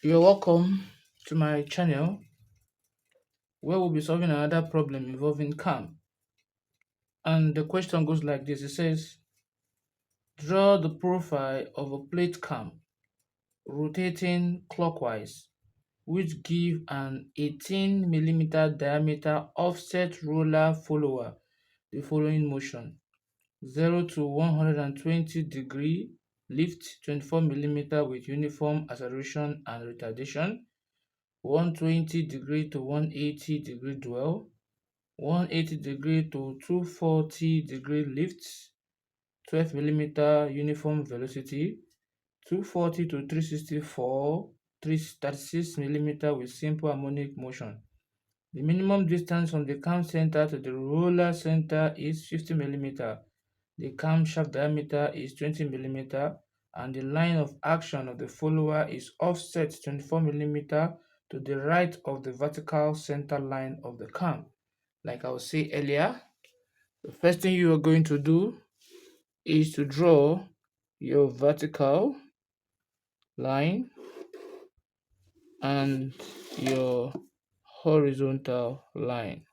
You're welcome to my channel where we'll be solving another problem involving cam. And the question goes like this. It says, draw the profile of a plate cam rotating clockwise, which give an 18 mm diameter offset roller follower the following motion: 0 to 120 degree lift, 24 mm with uniform acceleration and retardation, 120 degree to 180 degree dwell, 180 degree to 240 degree lifts, 12 mm uniform velocity, 240 to 364, 36 mm with simple harmonic motion. The minimum distance from the cam center to the roller center is 50 mm. The camshaft diameter is 20 mm, and the line of action of the follower is offset 24 mm to the right of the vertical center line of the cam. Like I was saying earlier, the first thing you are going to do is to draw your vertical line and your horizontal line.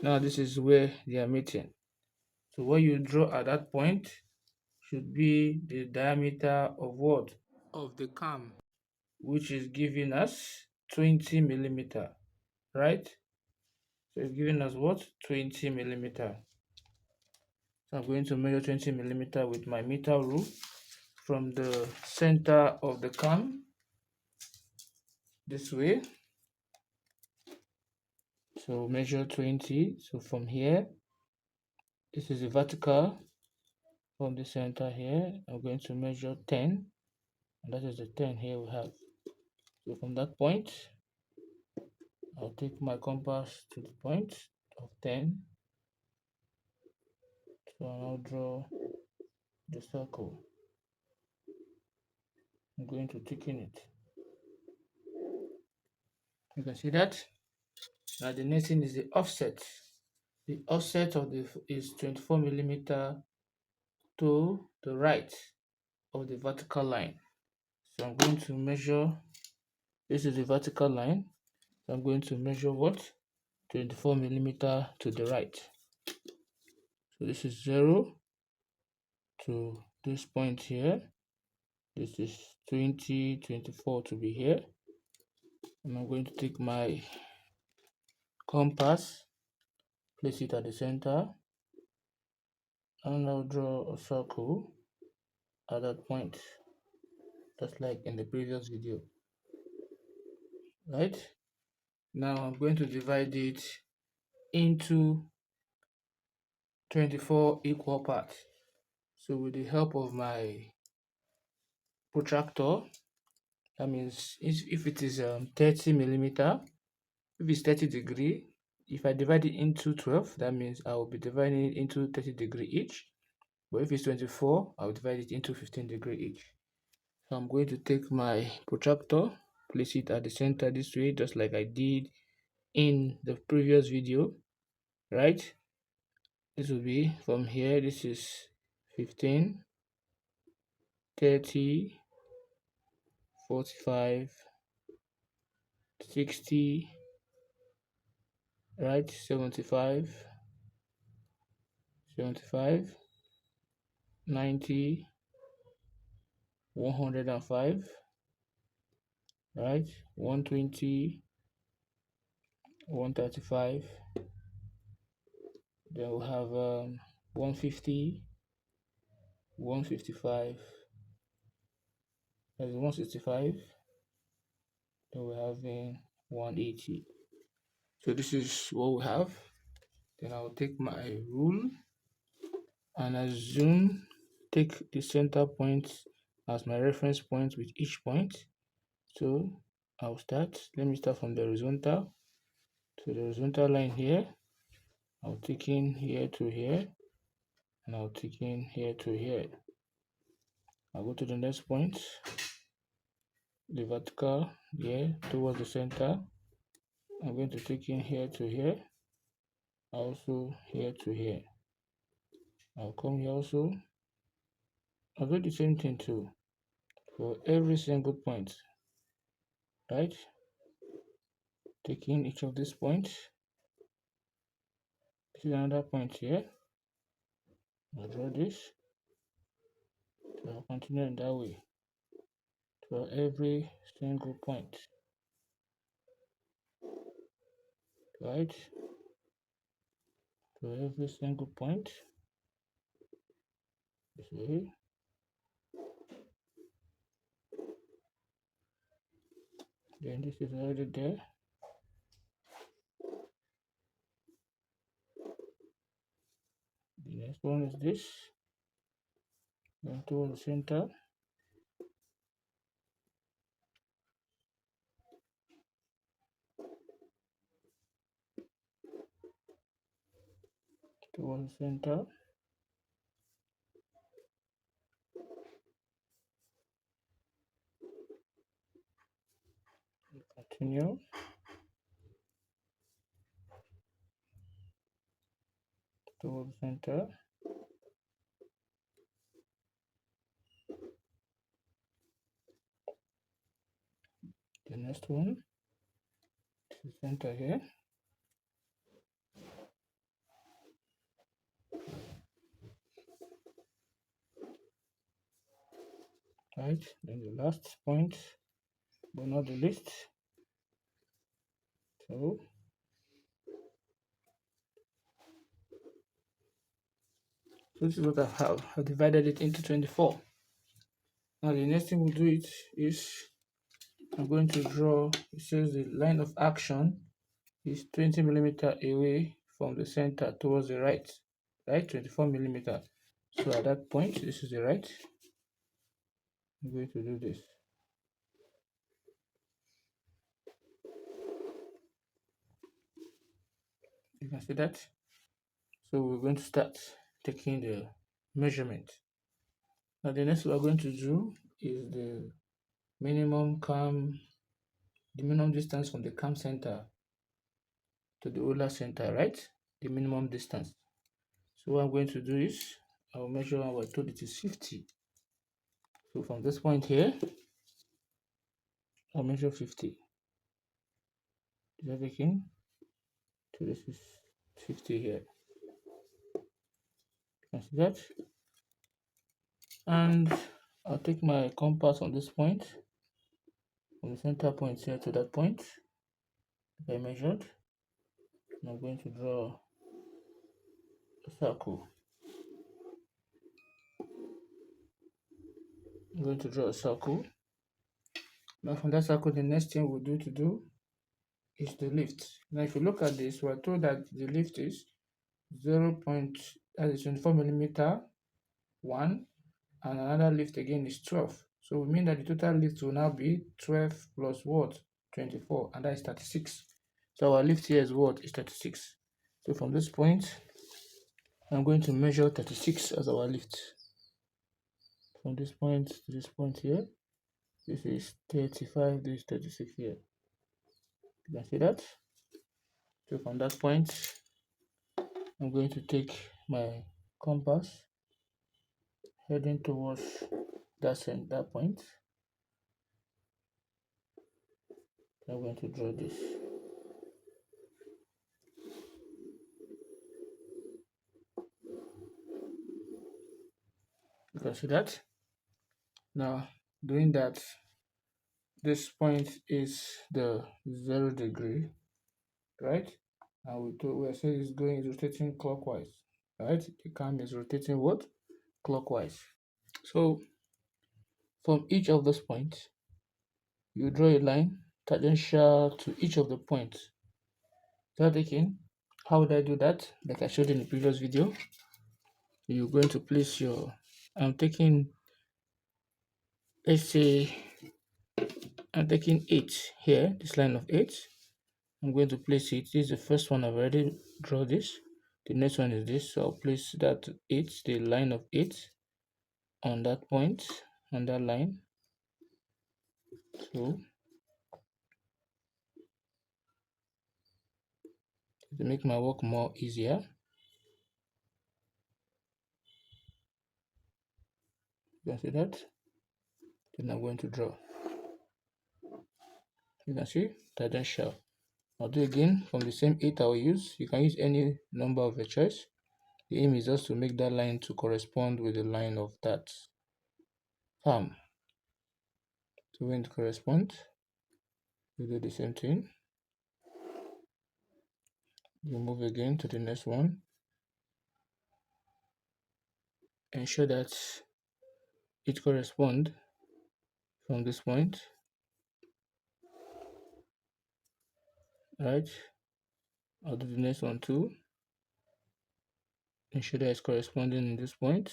Now this is where they are meeting. So what you draw at that point should be the diameter of what? Of the cam, which is giving us 20 mm, right? So it's giving us what? 20 mm. So I'm going to measure 20 mm with my meter rule from the center of the cam this way. So measure 20. So from here, this is the vertical from the center here. I'm going to measure 10, and that is the 10 here we have. So from that point, I'll take my compass to the point of 10. So I'll draw the circle. I'm going to thicken it. You can see that. Now the next thing is the offset. The offset of the is 24 mm to the right of the vertical line. So I'm going to measure, this is the vertical line. So I'm going to measure what? 24 mm to the right. So this is 0 to this point here. This is 20, 24 to be here. And I'm going to take my compass, place it at the center, and I'll draw a circle at that point, just like in the previous video. Right? Now I'm going to divide it into 24 equal parts. So with the help of my protractor, that means if it is 30 mm, if it's 30 degree, if I divide it into 12, that means I will be dividing it into 30 degree each. But if it's 24, I'll divide it into 15 degree each. So I'm going to take my protractor, place it at the center this way, just like I did in the previous video, right? This will be from here, this is 15, 30, 45, 60, right? 75, 75, 90, 105, right? 120, 135, then we'll have 150, 155, there's 165, then we're having 180. So this is what we have. Then I'll take my rule and assume, take the center point as my reference point with each point. So I'll start, let me start from the horizontal. So the horizontal line here, I'll take in here to here, and I'll take in here to here. I'll go to the next point, the vertical here towards the center. I'm going to take in here to here, also here to here. I'll come here also. I'll do the same thing too. for every single point, right? Taking each of these points. This is another point here. I'll draw this. So I'll continue in that way for every single point, right? For every single point, this way. Then this is already there. The next one is this. Going towards the center. Towards the center. Continue. Towards the center. The next one to the center here. Right. Then the last point, but not the least. So this is what I have. I've divided it into 24. Now the next thing we'll do is I'm going to draw. It says the line of action is 20 millimeter away from the center towards the right, 24 millimeter. So at that point, this is the right. I'm going to do this. You can see that. So we're going to start taking the measurement. Now the next we're going to do is the minimum distance from the cam center to the Euler center, right? The minimum distance. So what I'm going to do is I'll measure, I was told it is 50. So from this point here, I'll measure 50. Is that taken? So this is 50 here. You can see that. And I'll take my compass on this point, from the center point here to that point I measured. And I'm going to draw a circle. I'm going to draw a circle. Now from that circle, the next thing we'll do is the lift. Now if you look at this, we're told that the lift is 24 millimeter 1, and another lift again is 12. So we mean that the total lift will now be 12 plus what? 24, and that is 36. So our lift here is what? Is 36. So from this point, I'm going to measure 36 as our lift. From this point to this point here, this is 35, this is 36 here. You can see that? So from that point, I'm going to take my compass heading towards that point. I'm going to draw this. You can see that? Now, doing that, this point is the 0 degree, right? And we are saying it's rotating clockwise, right? The cam is rotating what? Clockwise. So from each of those points, you draw a line tangential to each of the points. Is that taken? How would I do that? Like I showed in the previous video, you're going to place I'm taking, let's say, I'm taking 8 here, this line of 8. I'm going to place it. This is the first one. I've already drawn this. The next one is this. So I'll place that 8, the line of 8, on that point, on that line. So to make my work more easier, you can see that. Then I'm going to draw. You can see tangential. I'll do again from the same 8 I will use. You can use any number of your choice. The aim is just to make that line to correspond with the line of that palm. So when it corresponds, you do the same thing. You move again to the next one. Ensure that it corresponds from this point. Right? I'll do the next one too. Ensure that it's corresponding in this point.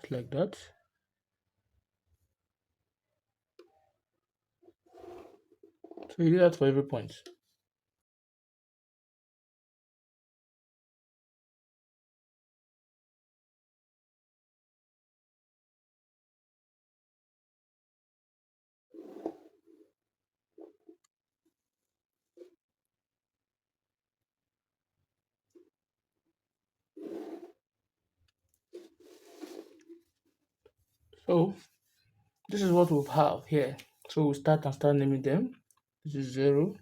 Just like that. So you do that for every point. So this is what we'll have here. So we'll start naming them. This is 0.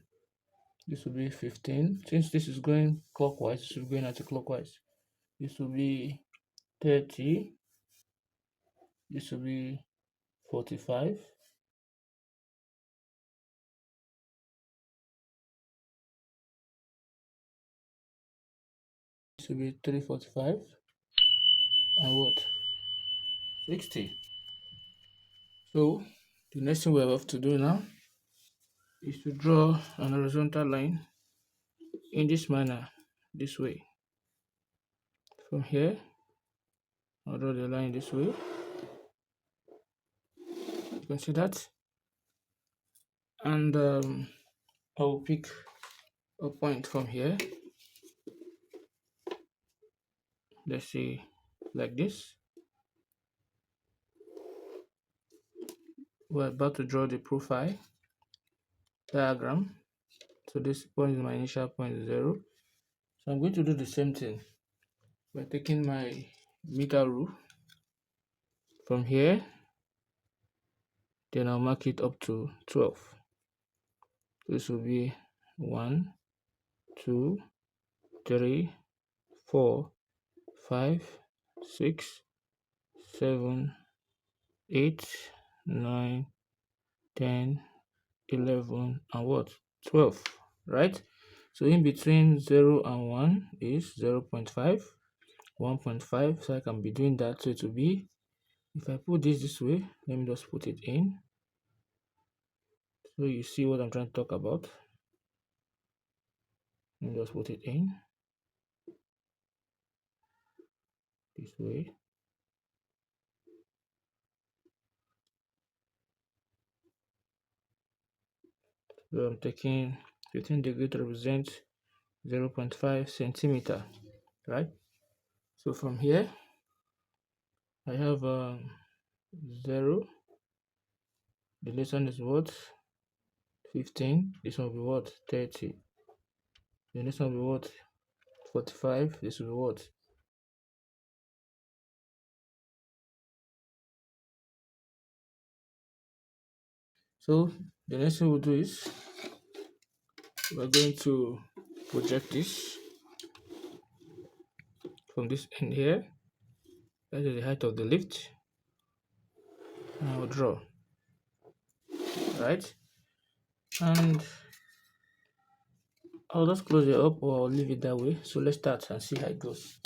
This will be 15. Since this is going clockwise, this will be going anti-clockwise. This will be 30. This will be 45. This will be 345. And what? 60. So the next thing we have to do now is to draw an horizontal line in this manner, this way. From here, I'll draw the line this way. You can see that. And I'll pick a point from here. Let's say like this. We're about to draw the profile diagram. So this point is my initial point 0. So I'm going to do the same thing by taking my meter rule from here. Then I'll mark it up to 12. This will be 1, 2, 3, 4, 5, 6, 7, 8, 9, 10, 11, and what? 12, right? So in between 0 and 1 is 0 0.5, 1.5. So I can be doing that. So it will be, if I put this way, let me just put it in. So you see what I'm trying to talk about. Let me just put it in this way. So I'm taking 15 degrees to represent 0 0.5 centimeter, right? So from here, I have 0. The next one is what? 15. This one will be what? 30. The next one will be what? 45. This will be what? So the next thing we'll do is we're going to project this from this end here. That is the height of the lift. And I will draw, right? And I'll just close it up or I'll leave it that way. So let's start and see how it goes.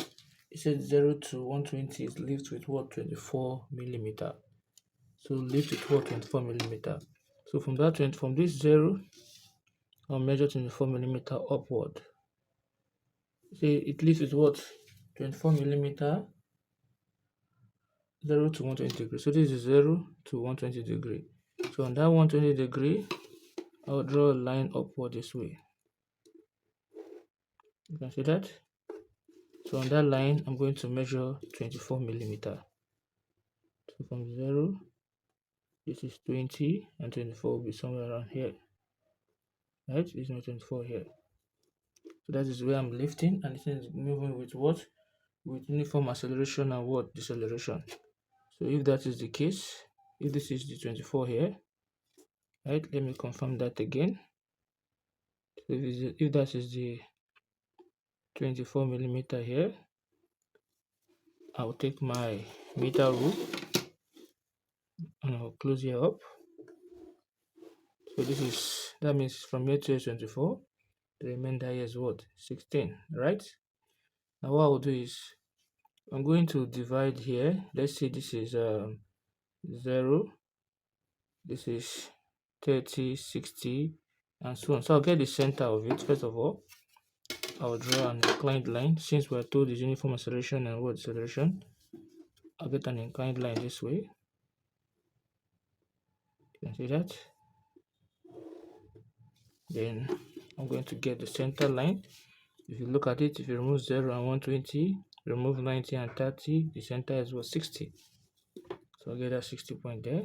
It said 0 to 120 is lift with what? 24 millimeter. So lift with what? 24 millimeter. So from this 0, I'll measure 24 millimeter upward. See, it lifts with what? 24 millimeter, 0 to 120 degrees. So this is 0 to 120 degree. So on that 120 degree, I'll draw a line upward this way. You can see that. So on that line, I'm going to measure 24 millimeter. So from 0, this is 20, and 24 will be somewhere around here. Right? This is my 24 here. So that is where I'm lifting, and this is moving with what? with uniform acceleration and what deceleration. So if that is the case, if this is the 24 here, right, let me confirm that again. So if that is the 24 millimeter here, I'll take my meter rule and I'll close here up. So that means from here to 24, the remainder here is what? 16, right? Now what I'll do is I'm going to divide here. Let's say this is 0, this is 30, 60, and so on. So I'll get the center of it. First of all, I'll draw an inclined line. Since we're told is uniform acceleration and what acceleration, I'll get an inclined line this way. You can see that. Then I'm going to get the center line. If you look at it, if you remove 0 and 120, remove 90 and 30, the center is what? 60. So I'll get that 60 point there,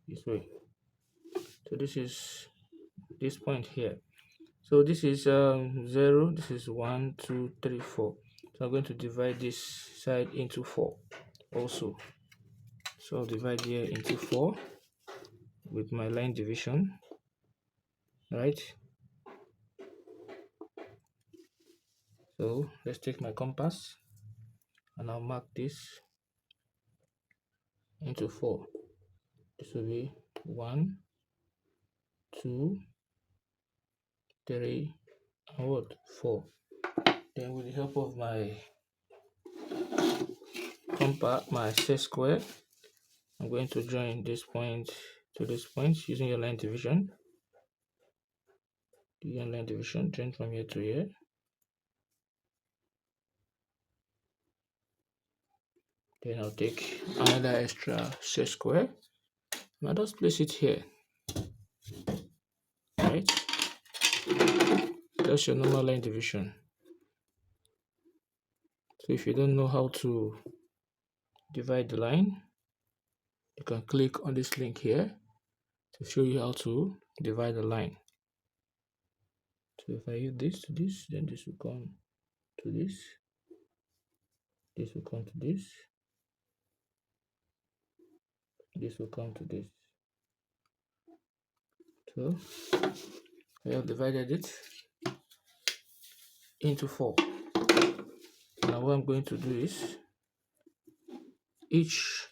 this way. So this is this point here. So this is 0, this is 1, 2, 3, 4. So I'm going to divide this side into 4 also. So I'll divide here into 4 with my line division, right? So let's take my compass and I'll mark this into 4. This will be 1, 2, 3, and what? 4. Then with the help of my compass, my set square, I'm going to join this point to this point using your line division. Using line division, join from here to here. Then I'll take another extra set square. Now just place it here, right? That's your normal line division. So if you don't know how to divide the line, you can click on this link here to show you how to divide the line. So if I use this to this, then this will come to this. This will come to this. This will come to this. So I have divided it into 4. Now what I'm going to do is each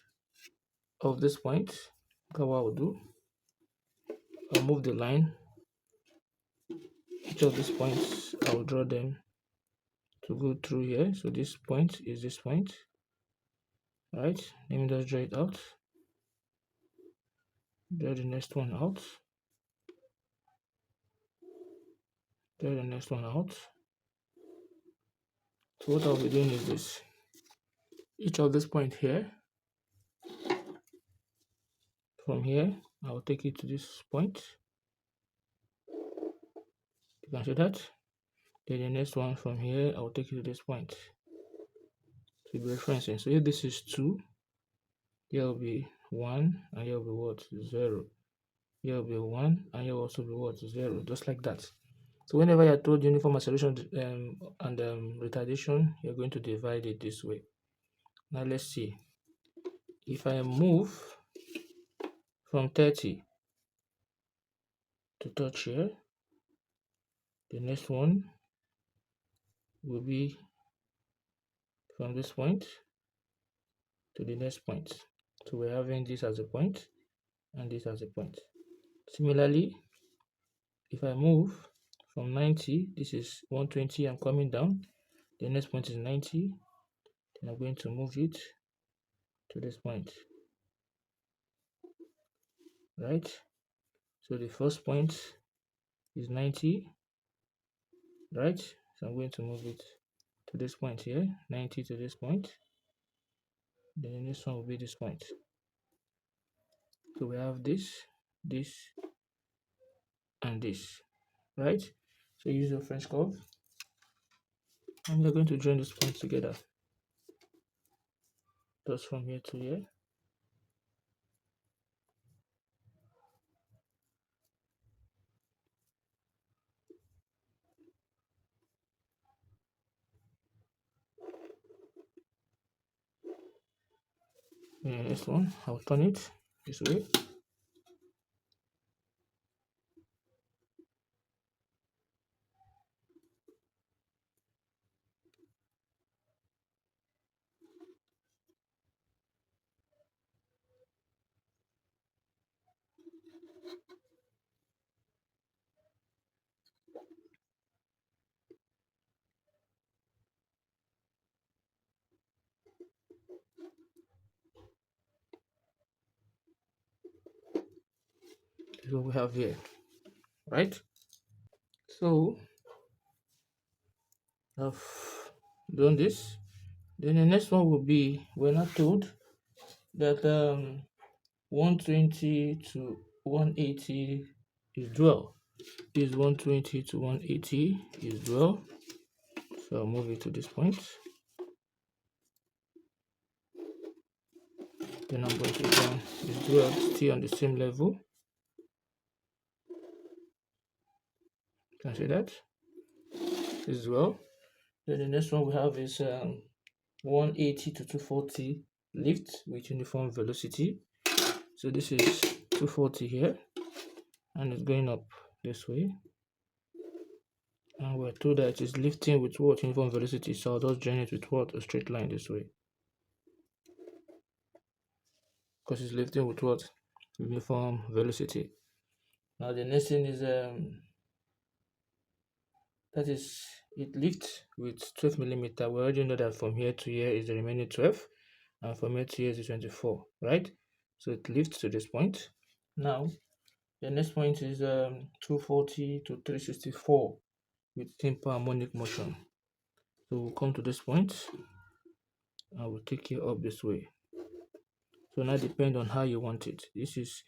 of these points, look at what I'll do. I'll move the line. Each of these points, I'll draw them to go through here. So this point is this point, right? Let me just draw it out. Draw the next one out. Draw the next one out. So what I'll be doing is this. Each of this point here, from here, I'll take it to this point. You can see that. Then the next one from here, I'll take it to this point to be referencing. So if this is 2, here will be 1, and here will be what? 0. Here will be 1, and here will also be what? 0, just like that. So whenever you're told uniform acceleration and retardation, you're going to divide it this way. Now let's see. If I move from 30 to touch here, the next one will be from this point to the next point. So we're having this as a point and this as a point. Similarly, if I move from 90, this is 120, I'm coming down. The next point is 90. Then I'm going to move it to this point, right? So the first point is 90, right? So I'm going to move it to this point here, 90 to this point. Then the next one will be this point. So we have this, this, and this, right? So use your French curve, and you're going to join these points together, just from here to here. Next one, I'll turn it this way. This is what we have here, right? So I've done this. Then the next one will be, we're not told that 120 to 180 is dual. This 120 to 180 is dual. So I'll move it to this point. Then I'm going to down is dual, still on the same level. Can see that? This is dual. Then the next one we have is 180 to 240 lift with uniform velocity. So this is 240 here, and it's going up this way. And we're told that it is lifting with what? Uniform velocity. So I'll just join it with what? A straight line this way. Because it's lifting with what? Uniform velocity. Now the next thing is that is, it lifts with 12 millimeter. We already know that from here to here is the remaining 12, and from here to here is 24, right? So it lifts to this point. Now the next point is 240 to 364 with simple harmonic motion. So we'll come to this point and we'll take it up this way. So now depend on how you want it. This is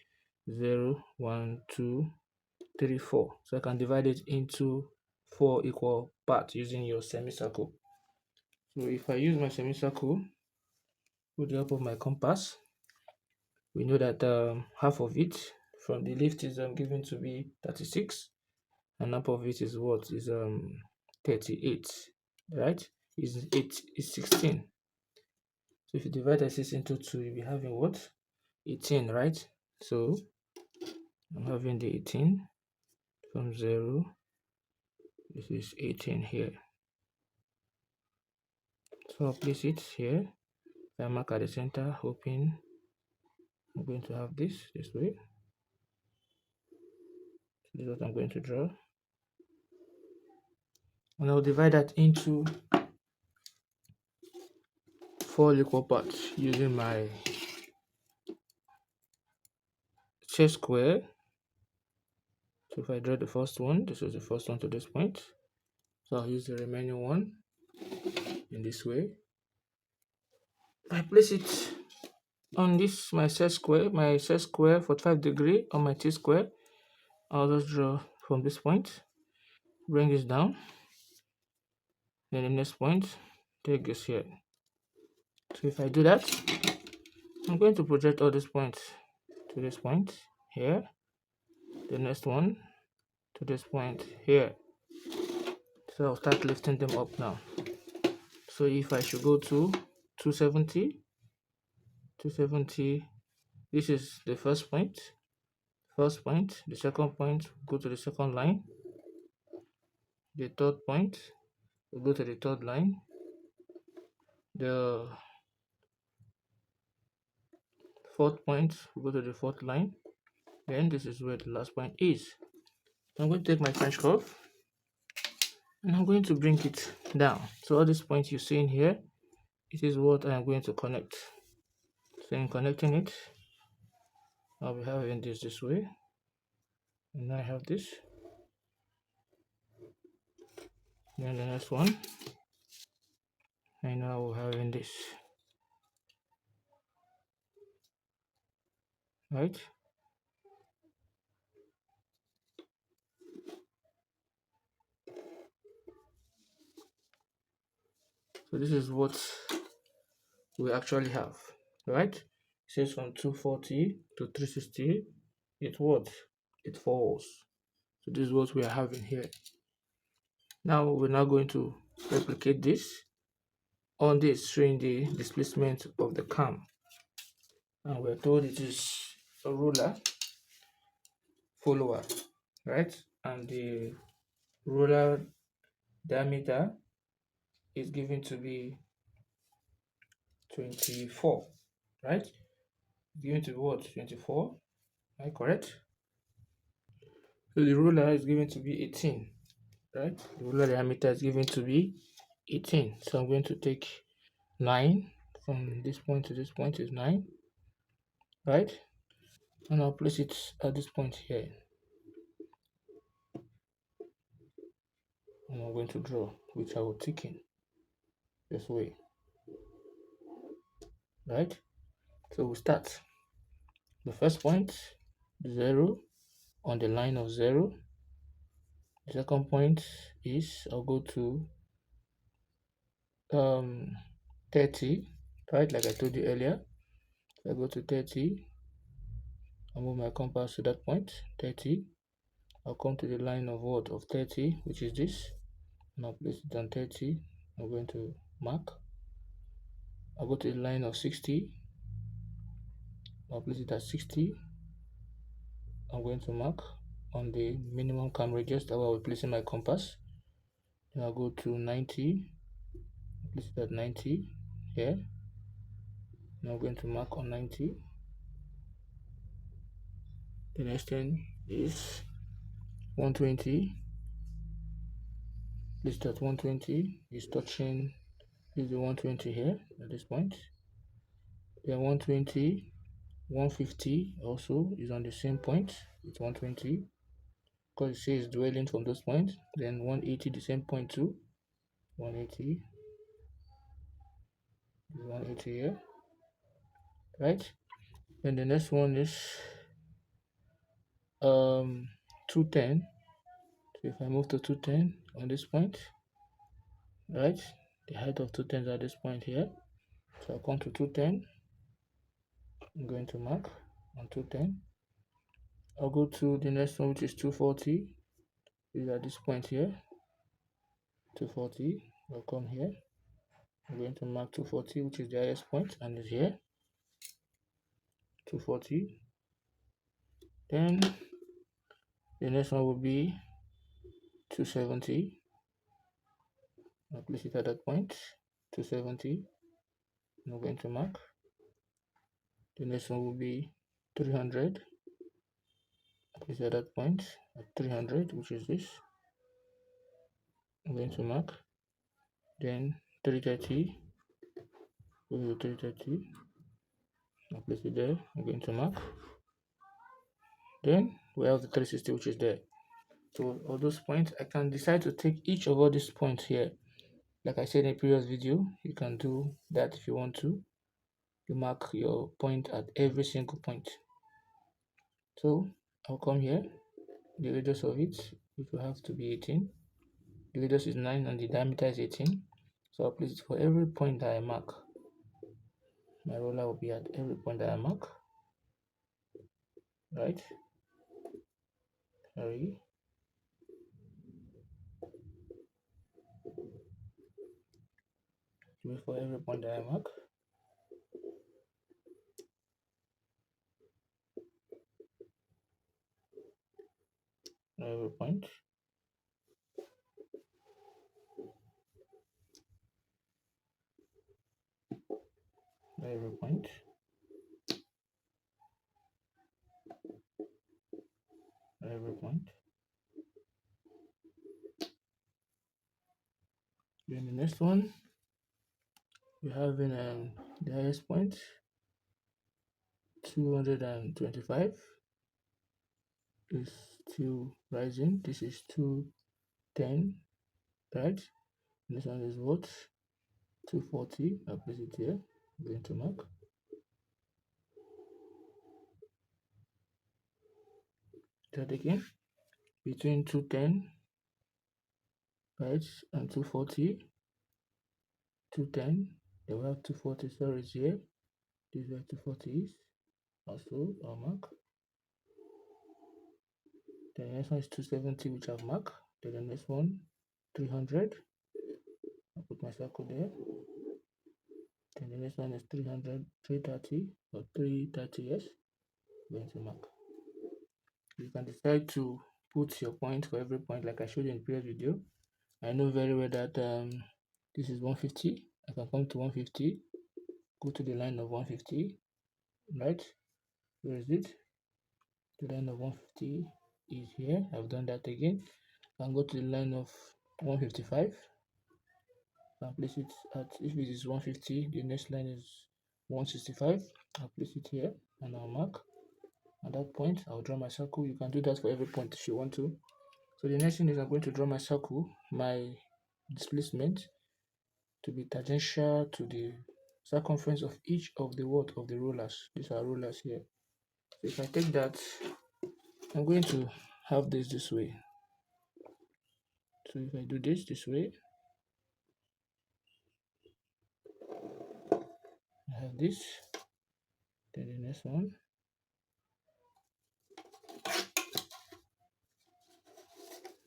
0, 1, 2, 3, 4. So I can divide it into 4 equal parts using your semicircle. So if I use my semicircle with the help of my compass, we know that half of it from the lift is given to be 36, and half of it is what? Is 38, right? Is 16. So if you divide 36 into 2, you'll be having what? 18, right? So I'm having the 18 from 0. This is 18 here. So I'll place it here. If I mark at the center, hoping I'm going to have this way. So this is what I'm going to draw. And I'll divide that into 4 equal parts using my chess square. So if I draw the first one, this is the first one to this point. So I'll use the remaining one in this way. If I place it on this, my set square 45 degree on my t-square, I'll just draw from this point, bring this down, then the next point, take this here. So if I do that, I'm going to project all these points to this point here, the next one to this point here. So I'll start lifting them up now. So if I should go to 270, this is the first point, the second point, go to the second line, the third point, we'll go to the third line, the fourth point, we'll go to the fourth line, then this is where the last point is. So I'm going to take my French curve and I'm going to bring it down. So all these points you see in here, it is what I am going to connect. So in connecting it, I'll be having this way, and I have this. Then the next one, and now we're having this, right? So this is what we actually have, right? It says from 240 to 360, it falls. So this is what we are having here. Now we're now going to replicate this on this, showing the displacement of the cam. and we're told it is a ruler follower, right? And the ruler diameter is given to be 24, right? Given to be what? 24. Am I correct? So the ruler is given to be 18, right? The ruler diameter is given to be 18. So I'm going to take 9 from this point to this point is 9, right? And I'll place it at this point here. And I'm going to draw, which I will thicken this way, right? So we start. The first point, 0 on the line of 0. The second point is I'll go to 30, right? Like I told you earlier. So I go to 30. I'll move my compass to that point, 30. I'll come to the line of what? Of 30, which is this. And I'll place it on 30. I'm going to mark. I'll go to the line of 60. I'll place it at 60. I'm going to mark on the minimum cam radius that I will be placing my compass. Then I'll go to 90. Place it at 90 here. Now I'm going to mark on 90. The next thing is 120. Place it at 120. Is touching is the 120 here at this point. Then 120, 150 also is on the same point with 120 because it says dwelling from those points. Then 180 the same point too. 180 is 180 here, right? Then the next one is 210. So if I move to 210 on this point, right, the height of 210 is at this point here. So I'll come to 210. I'm going to mark on 210. I'll go to the next one, which is 240. Is at this point here. 240. I'll come here. I'm going to mark 240, which is the highest point, and is here. 240. Then the next one will be 270. I'll place it at that point. 270. I'm going to mark. The next one will be 300. I'll place it at that point at 300, which is this. I'm going to mark. Then 330. Go to 330. I'll place it there. I'm going to mark. Then we have the 360, which is there. So all those points, I can decide to take each of all these points here. Like I said in a previous video, you can do that if you want to. You mark your point at every single point. So I'll come here. The radius of it, which will have to be 18. The radius is 9 and the diameter is 18. So I'll place it for every point that I mark. My roller will be at every point that I mark. Right? Sorry. For every point that I mark. Every point. Every point. Every point. Then the next one, we have in the highest point 225 is still rising. This is 210, right? This one is what? 240. I'll place it here. I'm going to mark. That again between 210, right, and 240. 210. Then we have 240 stories here. This is where 240 is. Also, I'll mark. Then the next one is 270, which I've marked. Then the next one, 300. I'll put my circle there. Then and the next one is 300, 330 or 330, yes, going to mark. You can decide to put your point for every point like I showed you in the previous video. I know very well that this is 150. I can come to 150, go to the line of 150, right? Where is it? The line of 150 is here. I've done that again. I can go to the line of 155 and place it at, if it is 150, the next line is 165. I'll place it here and I'll mark. At that point, I'll draw my circle. You can do that for every point if you want to. So the next thing is I'm going to draw my circle, my displacement, to be tangential to the circumference of each of the of the rollers. These are rollers here. So if I take that, I'm going to have this way. So if I do this way, I have this. Then the next one,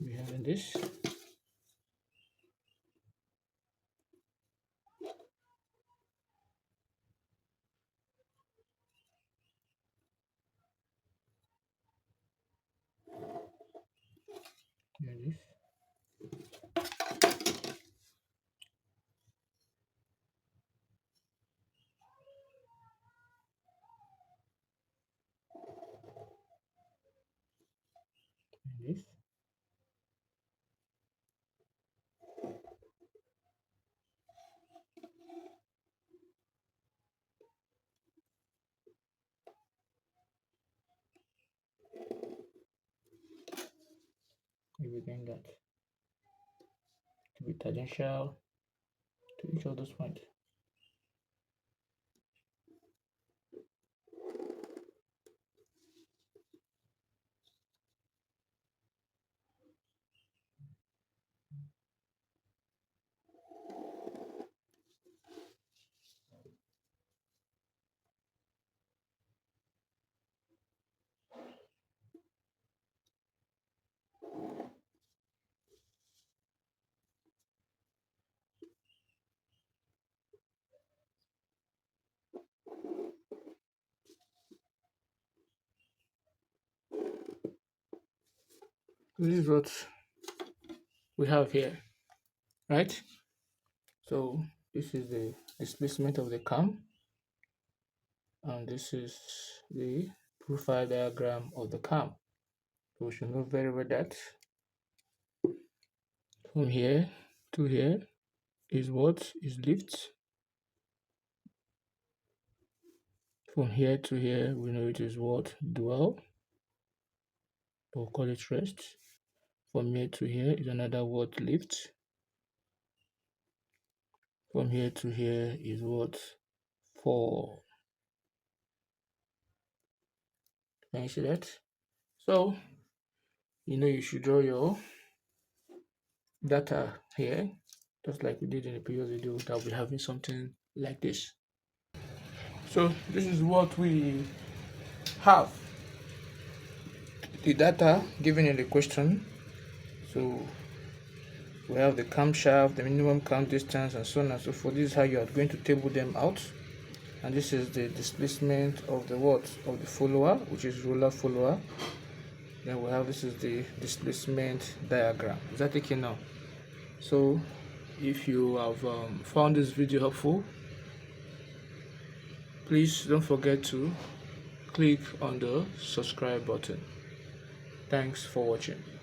we have this. Here this. And this. We begin that to be tangential to each of those points. This is what we have here, right? So this is the displacement of the cam, and this is the profile diagram of the cam. So we should know very well that from here to here is what is lift. From here to here, we know it is what dwell, or call it rest. From here to here is another word lift. From here to here is what fall. Can you see that? So you should draw your data here, just like we did in the previous video. That we'll be having something like this. So this is what we have, the data given in the question. So we have the camshaft, the minimum cam distance, and so on and so forth. This is how you are going to table them out. And this is the displacement of the of the follower, which is roller follower. Then we have, this is the displacement diagram. Is that okay now? So if you have found this video helpful, please don't forget to click on the subscribe button. Thanks for watching.